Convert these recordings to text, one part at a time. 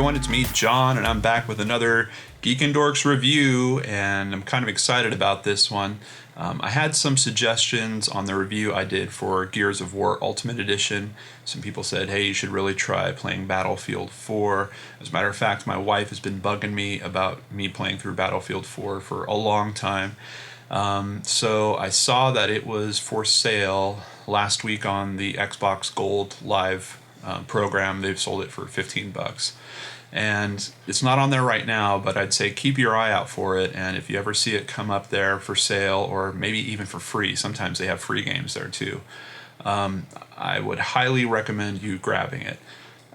everyone, it's me, John, and I'm back with another Geek and Dorks review, and I'm kind of excited about this one. I had some suggestions on the review I did for Gears of War Ultimate Edition. Some people said, hey, you should really try playing Battlefield 4. As a matter of fact, my wife has been bugging me about me playing through Battlefield 4 for a long time. So I saw that it was for sale last week on the Xbox Gold Live program. They've sold it for $15. And it's not on there right now, but I'd say keep your eye out for it. And if you ever see it come up there for sale, or maybe even for free, sometimes they have free games there too, I would highly recommend you grabbing it.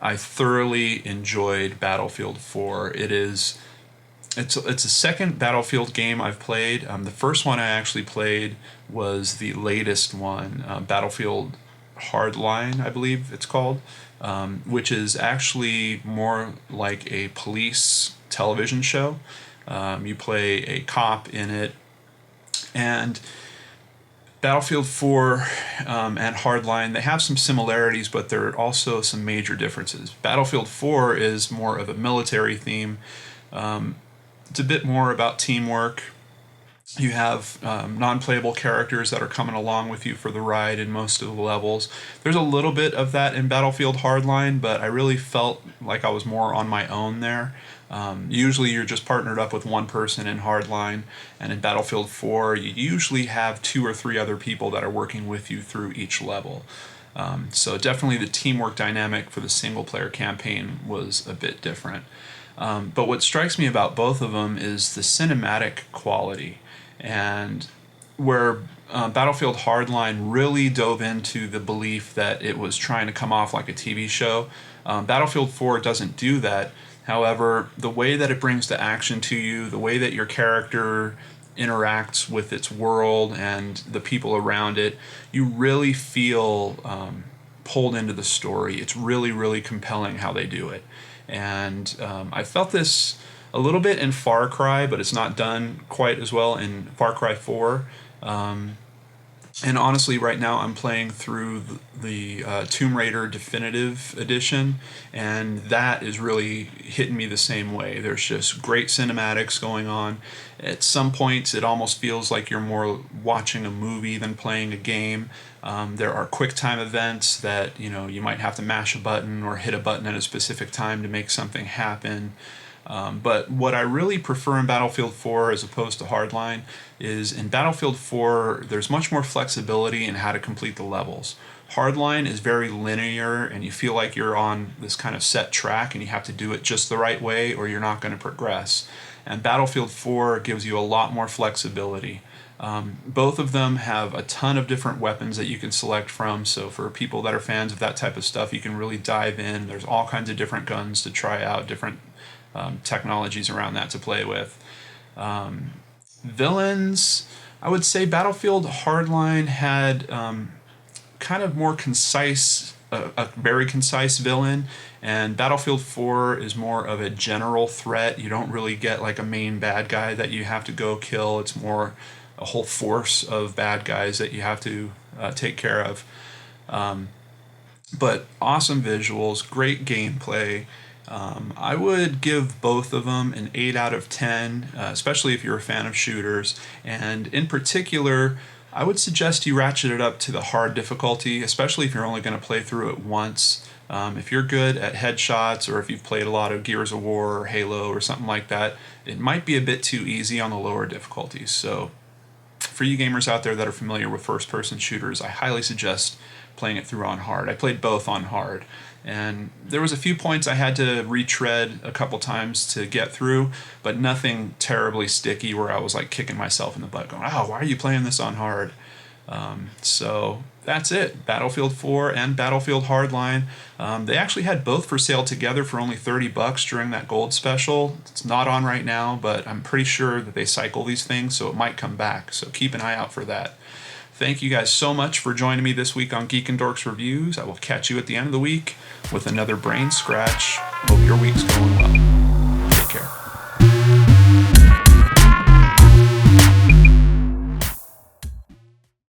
I thoroughly enjoyed Battlefield 4. It's a second Battlefield game I've played. The first one I actually played was the latest one, Battlefield Hardline, I believe it's called, which is actually more like a police television show. You play a cop in it, and Battlefield 4 and Hardline, they have some similarities, but there are also some major differences. Battlefield 4 is more of a military theme. It's a bit more about teamwork. You have non-playable characters that are coming along with you for the ride in most of the levels. There's a little bit of that in Battlefield Hardline, but I really felt like I was more on my own there. Usually you're just partnered up with one person in Hardline, and in Battlefield 4 you usually have 2 or 3 other people that are working with you through each level. So definitely the teamwork dynamic for the single-player campaign was a bit different. But what strikes me about both of them is the cinematic quality. And where Battlefield Hardline really dove into the belief that it was trying to come off like a TV show, Battlefield 4 doesn't do that. However, the way that it brings the action to you, the way that your character interacts with its world and the people around it, you really feel pulled into the story. It's really, really compelling how they do it. And I felt this a little bit in Far Cry, but it's not done quite as well in Far Cry 4. And honestly, right now I'm playing through the Tomb Raider Definitive Edition, and that is really hitting me the same way. There's just great cinematics going on. At some points, it almost feels like you're more watching a movie than playing a game. There are quick time events that you might have to mash a button or hit a button at a specific time to make something happen. But what I really prefer in Battlefield 4 as opposed to Hardline is in Battlefield 4 there's much more flexibility in how to complete the levels. Hardline is very linear, and you feel like you're on this kind of set track and you have to do it just the right way or you're not going to progress. And Battlefield 4 gives you a lot more flexibility. Both of them have a ton of different weapons that you can select from, so for people that are fans of that type of stuff, you can really dive in. There's all kinds of different guns to try out, different technologies around that to play with. Villains, I would say Battlefield Hardline had kind of more concise, a very concise villain, and Battlefield 4 is more of a general threat. You don't really get like a main bad guy that you have to go kill. It's more a whole force of bad guys that you have to take care of. But awesome visuals, great gameplay. I would give both of them an 8 out of 10, especially if you're a fan of shooters. And in particular, I would suggest you ratchet it up to the hard difficulty, especially if you're only going to play through it once. If you're good at headshots, or if you've played a lot of Gears of War or Halo or something like that, it might be a bit too easy on the lower difficulties. So for you gamers out there that are familiar with first-person shooters, I highly suggest playing it through on hard. I played both on hard, and there was a few points I had to retread a couple times to get through, but nothing terribly sticky where I was like kicking myself in the butt going, oh, why are you playing this on hard? So that's it. Battlefield 4 and Battlefield Hardline. They actually had both for sale together for only $30 during that gold special. It's not on right now, but I'm pretty sure that they cycle these things, so it might come back. So keep an eye out for that. Thank you guys so much for joining me this week on Geek and Dorks Reviews. I will catch you at the end of the week with another Brain Scratch. Hope your week's going well.